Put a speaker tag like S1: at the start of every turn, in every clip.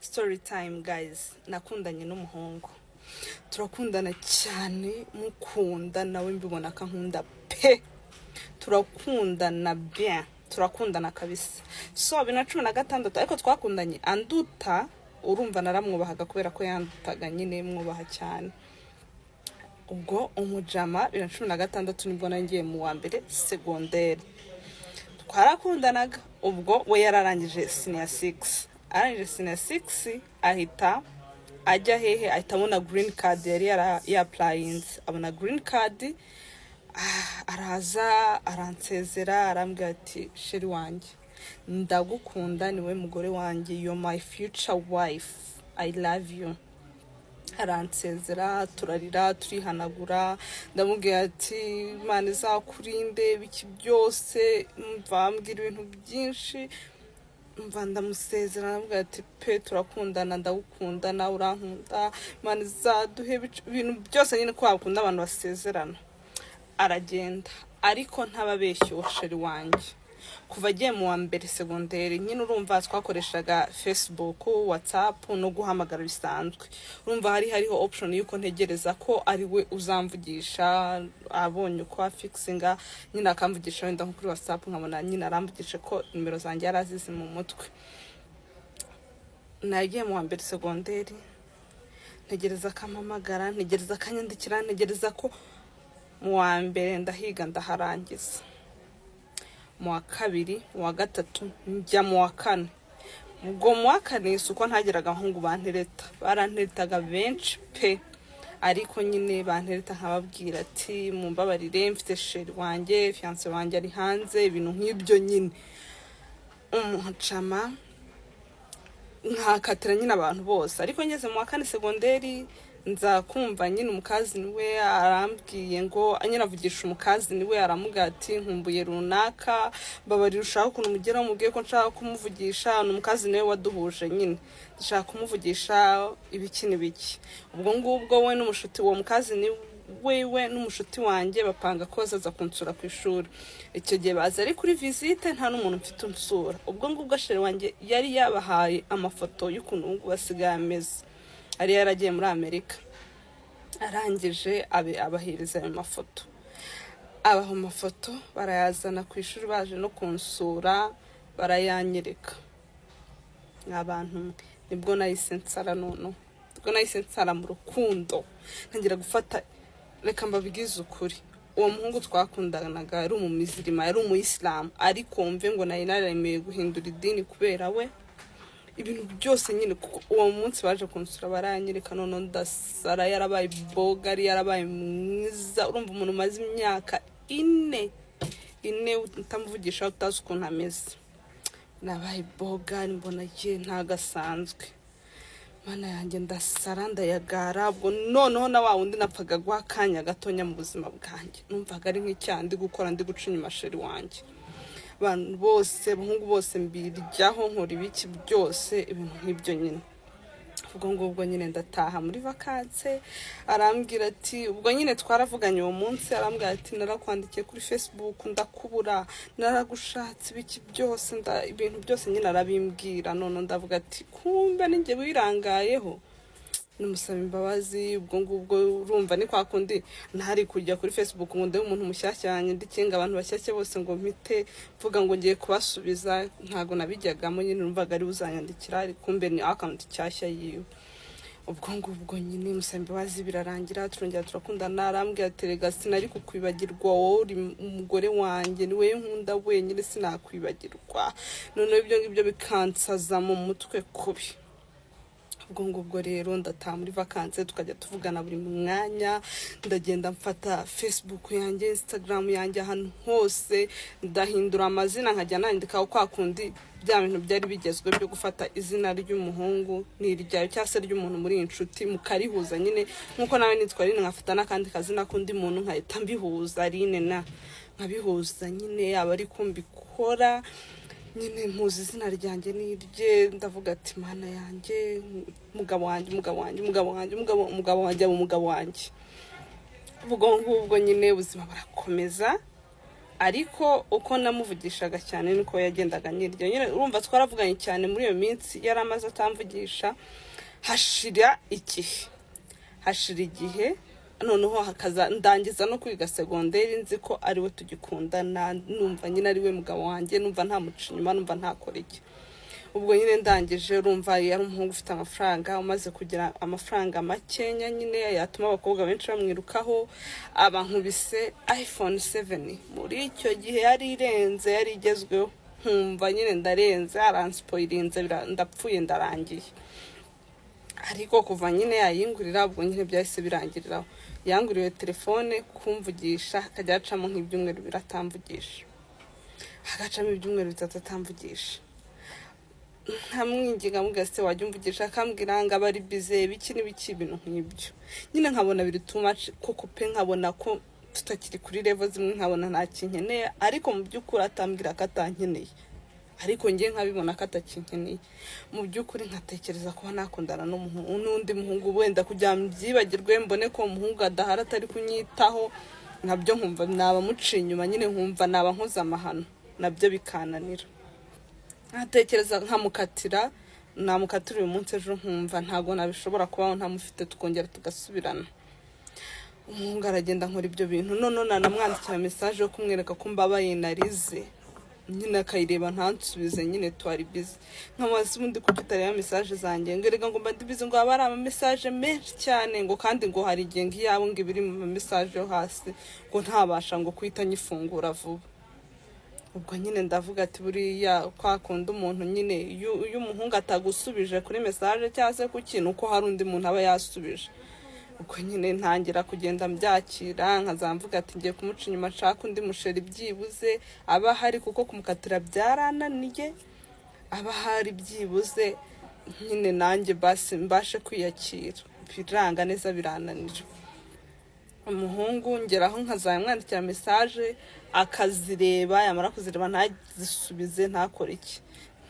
S1: Story time guys, nakundanye n'umuhungu. Turakundana cyane, mukunda nawe mbibona ka nkunda pe. Turakundana bien, turakundana kabisa. So 2016 ariko twakundanye anduta, urumva naramwubahaga kubera ko yandutaga nyine mwubaha cyane. Ubwo umujama 2016 nibwo nangiye mu wa mbere secondaire. Twarakundanaga ubwo we yararangije senior 6. Arangije senior 6 ahita ajya hehe, ahita abona green card yari applying, abona green card. Araza aransezera arambwira ati sheri wanjye ndagukunda, niwe mugore wanjye, you're my future wife, I love you. Aransezera turarira turihanagura, ndamubwira ati Imana izakurinde biki byose, mvambwira ibintu byinshi, mva ndamusezera ndamubwira ati pe turakundana, ndagukunda nawe urankunda, Imana izaduhe ibintu byose nyine ko bakunda abantu basezerana. Aragenda ariko ntababeshyo sheri wanjye. Kuva agiye mu wa mbere secondaire nyine urumva twakoreshaga Facebook, WhatsApp no guhamagara bisanzwe. Urumva hariho option yuko ntegereza ko ari we uzamvugisha, abonye ko afixinga nyine akamvugisha wenda nko kuri WhatsApp, nkabona nyine aramvugisha ko nimero zanjye yarazize mu mutwe. Nagiye mu wa mbere secondaire ntegereza kampamagara, ntegereza kanyandikira, ntegereza ko mu wa mbere ndahiga ndaharangiza. Mu wa kabiri, mu wa gatatu, njya mu wa kane. Ubwo mu wa kane suko ntagiraga ahungu bantereta, baranteretaga benshi pe, ariko nyine bantereta nkababwira ati mumbabarire mfite sheri wanjye, fiance wanjye ari hanze, ibintu nk'ibyo nyine. Umucama nkakatira nyine abantu bose. Ariko ngeze mu wa kane secondaire nza kumva nyine umukazi niwe arambwiye ngo anyira avugisha umukazi niwe aramubwira ati nkumbuye runaka, babarira ushaka ukuntu mugera mubwiye ko nshaka kumuvugisha. Umukazi niwe waduhuje nyine, ndashaka kumuvugisha ibiki n'ibiki. Ubwo ngubwo we n'umushuti uwo mukazi ni wewe n'umushuti wanjye bapanga ko azaza kunsura ku ishuri. Icyo gihe baza ari kuri visite, nta n'umuntu mfite unsura. Ubwo ngubwo sheri wanjye yari yabahaye amafoto y'ukuntu basigaye ameze, ari yaragiye muri Amerika. Arangije abahereza ayo mafoto, abaho mafoto barayazana ku ishuri, baje no kunsura barayanyereka. Abantu nibwo nahise nsara, nibwo nahise nsara mu rukundo, ntangira gufata. Reka mbabigize ukuri, uwo muhungu twakundanaga ari umumizirima, yari umuyisilamu, ariko mve ngo nari naremeye guhindura idini kubera we. Ibintu byose nyine uwo munsi baje kunsura baranyereka, none ndasara, yarabaye bogari, yarabaye mwiza. Urumva umuntu maze imyaka ine utamuvugisha utazi ukuntu ameze, nabaye bogari, mbona ye ntagasanzwe. Mana yanjye ndasara ndayagara. Ubwo noneho na wa wundi napfaga gwa kanya gatonya mu buzima bwanjye, numvaga ari nk'icyaha ndi gukora, ndi guca inyuma sheri wanjye. Abantu bose, abahungu bose mbiryaho, nkora ibiki byose, ibintu nk'ibyo nyine. Ubwo ngubwo nyine ndataha muri vacances. Arambwira ati, ubwo nyine twaravuganye uwo munsi, arambwira ati narakwandikiye kuri Facebook ndakubura, naragushatse ibiki byose, ibintu byose nyine arabimbwira. None ndavuga ati kumbe ninjye wirangayeho, numusaba imbabazi. Ubwo ngubwo urumva ni kwa kundi ntari kujya kuri Facebook ngo ndebe umuntu mushyashya yanjye ndikinga abantu bashyashya bose ngo mpite mvuga ngo ngiye kubasubiza, ntago nabijyagamo nyine. Numvaga ari uzanyandikira, kumbe ni account cyashya yiwe. Ubwo ngubwo nyine musaba imbabazi birarangira, turongera turakundana. Arambwira ati rega sinari kukwibagirwa, wowe uri umugore wanjye, ni wewe nkunda wenyine, sinakwibagirwa. None ibyo ngibyo bikansaza mu mutwe kubi. Ubwo ngubwo rero ndataha muri vacances, tukajya tuvugana buri mwanya. Ndagenda mfata Facebook yanjye, Instagram yanjye, ahantu hose ndahindura amazina, nkajya nandikaho kwa kundi bya bintu byari bigezwe byo gufata izina ry'umuhungu n'iryayo cyangwa se ry'umuntu muri inshuti mukarihuza nyine. Nkuko nawe nitwa Rine nkafata n'akandi kazina kundi muntu nkahita mbihuza Rine na nkabihuza nyine, aba ari kumbikora nyine mpuza izina ryanjye n'irye. Ndavuga ati Mana yanjye, umugabo wanjye, umugabo wanjye, umugabo wanjye, umugabo wanjye, umugabo wanjye. Ubwo ngubwo nyine ubuzima barakomeza. ariko uko namuvugishaga cyane niko yagendaga nyiryo nyine urumva twaravuganye cyane muri iyo minsi yaramaze atamvugisha hashira igihe noneho hakaza ndangiza no kwiga segonderi nzi ko ari we tugikundana numva nyine ari we mugabo wanjye numva nta muca inyuma numva ntakora iki ubwo nyine ndangije urumva yari umuhungu ufite amafaranga umaze kugira amafaranga makenya nyine yatuma abakobwa benshi bamwirukaho abankubise iPhone 7 muri icyo gihe yari irenze yari igezweho nkumva nyine ndarenze aranspoilinze ndapfuye ndarangiye ariko kuva nyine yayingurira ubwo nyine byahise birangiriraho yanguriwe telefone kumvugisha akajya acamo nk'ibyumweru biratamvugisha agacamo ibyumweru bitatu atamvugisha nkamwinginga mugase wajya umvugisha akambwira ngo abari bize biki n'ibiki ibintu nk'ibyo nyine nkabona biri too much koko pe nkabona ko tutakiri kuri level zimwe nkabona nta kinkeneye ariko mu by'ukuri atambwira ko atankeneye ariko ngiye nkabibona ko atakinkeneye mu by'ukuri nkatekereza kuba nakundana n'undi muhungu wenda kujya mbyibagirwe mbone ko umuhungu adahara atari kunyitaho nabyo nkumva naba muciye inyuma nyine nkumva naba nkoza amahano nabyo bikananira nkatekereza nkamukatira namukatira uyu munsi ejo nkumva ntago nabishobora kubaho ntamufite tukongera tugasubirana umuhungu aragenda nkora ibyo bintu none nanamwandikira message yo kumwereka ko mbabaye narize nyine akayireba ntansubize nyine twari busy nkamaze ubundi kukitara ya message zanjye ngerega ngo mba ndibize ngo abari ama message menshi cyane ngo kandi ngo hari igihe ngiyawe ngo ibiri mu message yo hasi ngo ntabasha ngo kwita nyifungura vuba ubwo nyine ndavuga ati buriya kwakunda umuntu nyine iyo umuhungu atagusubije kuri message cyangwa se ku kintu uko hari undi muntu aba yasubije uko nyine ntangira kugenda mbyakira nkazamvuga ati ngiye kumuca inyuma nshaka undi musheri byibuze aba hari kuko kumukatira byarananiye aba hari byibuze nyine nanjye basi mbashe kwiyakira biranga neza birananira umuhungu ngeraho nkazamwandikira message akazireba yamara kuzireba ntazisubize ntakore iki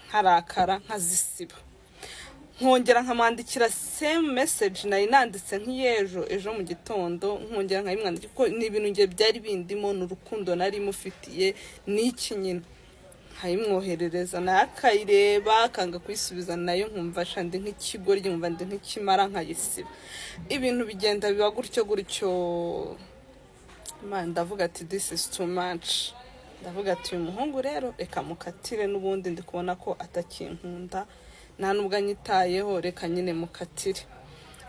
S1: nkarakara nkazisiba nkongera nkamwandikira same message nari nanditse ejo mu gitondo nkongera nkayimwandikira kuko ni ibintu ngiye byari bindimo n'urukundo nari mufitiye n'iki nyine nkayimwoherereza nayo akayireba akanga kwisubiza nayo nkumva shandi nk'ikigoryi nkumva ndi nk'ikimara nkayisiba ibintu bigenda biba gutyo man ndavuga ati this is too much ndavuga ati uyu muhungu rero reka mukatire n'ubundi ndi kubona ko atakinkunda nta nubwo anyitayeho reka nyine mukatire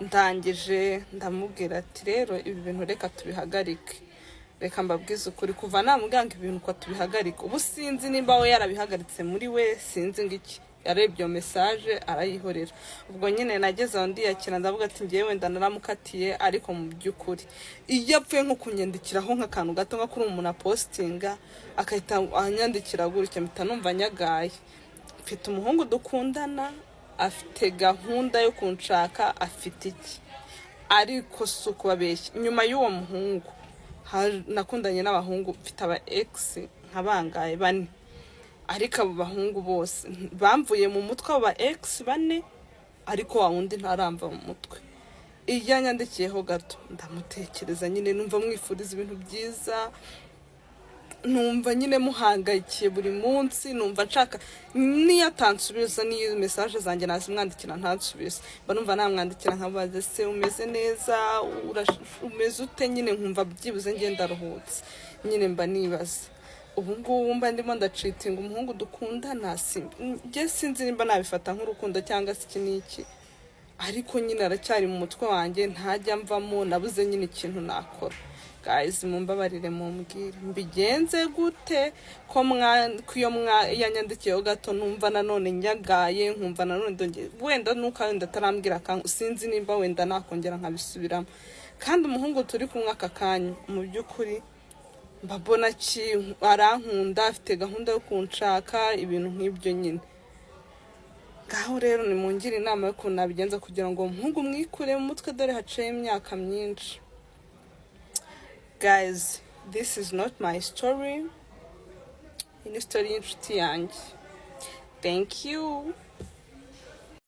S1: ndangije ndamubwira ati rero ibi bintu reka tubihagarike reka mbabwize ukuri kuva namuganga ibintu ko tubihagarika ubu sinzi nimba we yarabihagaritse muri we sinzi ngiki yarebye iyo message arayihorera ubwo nyine nageze aho ndiyakira ndavuga ati ngiye wenda naramukatiye ariko mu by'ukuri iyo apfuye nko kunyandikiraho nk'akantu gato nka kuri umuntu apostinga akahita anyandikira gutya mpita numva nyagaye mfite umuhungu dukundana afite gahunda yo kunshaka afite iki ariko suko babeshya nyuma y'uwo muhungu nakundanye n'abahungu mfite aba ex nkabangaye bane ariko abo bahungu bose bamvuye mu mutwe aba ex bane ariko wa wundi ntaramba mu mutwe iyo yanyandikiyeho gato ndamutekereza nyine numva mwifuriza ibintu byiza numva nyine muhangayikiye buri munsi numva nshaka niyo atansubiza niyo message zanjye nazimwandikira ntansubize mba numva namwandikira nkabaza se umeze neza umeze ute nyine nkumva byibuze ngenda ruhutse nyine mba nibaza ubu ngubu mba ndimo ndacitinga umuhungu dukundana njye sinzi nimba nabifata nk'urukundo cyangwa se iki n'iki ariko nyine aracyari mu mutwe wanjye ntajya mvamo nabuze nyine ikintu nakora guys mumbabarire mumbwire mbigenze gute ko yanyandikiyeho gato numva nanone nyagaye nkumva nanone wenda nuka wenda atarambwira sinzi nimba wenda nakongera nkabisubiramo kandi umuhungu turi kumwe aka kanya mu by'ukuri mbabona arankunda afite gahunda yo kunshaka ibintu nk'ibyo nyine ngaho rero nimungire inama yo kuntu nabigenza kugira ngo umuhungu mwikure mu mutwe dore haciye imyaka myinshi. Guys, this is not my story. Ini story y'inshuti yanjye. Thank you.